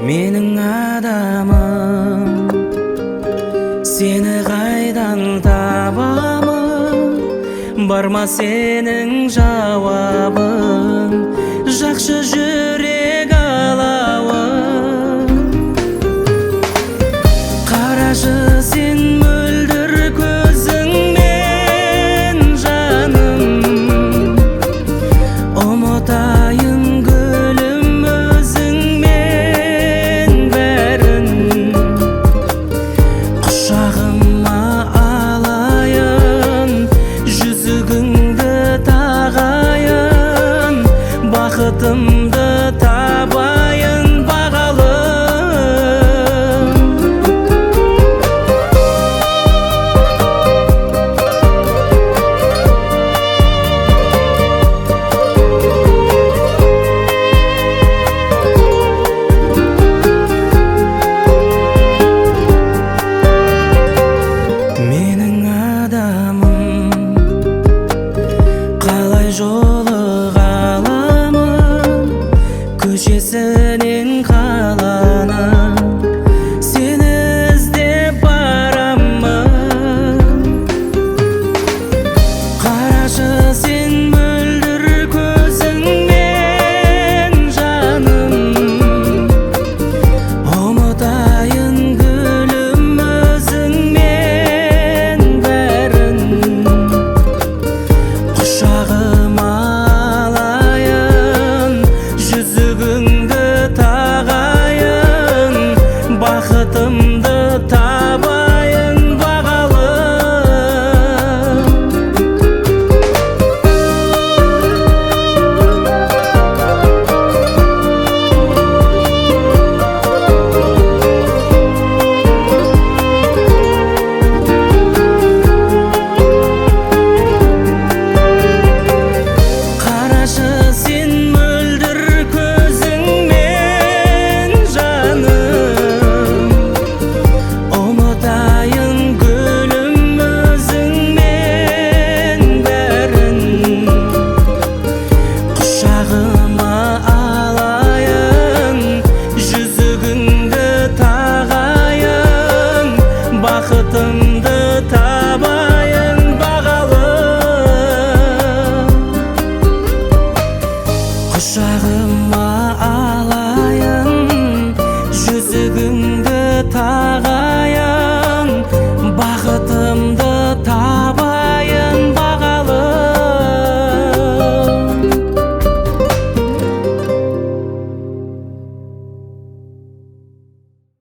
Менің адамым, сені қайдан табамын? Бар ма сенің жауабың, жақшы жүрек алауым? Қарашы сен мөлдір көзіңмен жаным, ұмытайын гүлім өзіңмен бәрін. Құшағыма алайын, жүзігіңді тағайын, бақытымды табайын бағалым. Менің адамым, қалай жолыға аламын көшесіне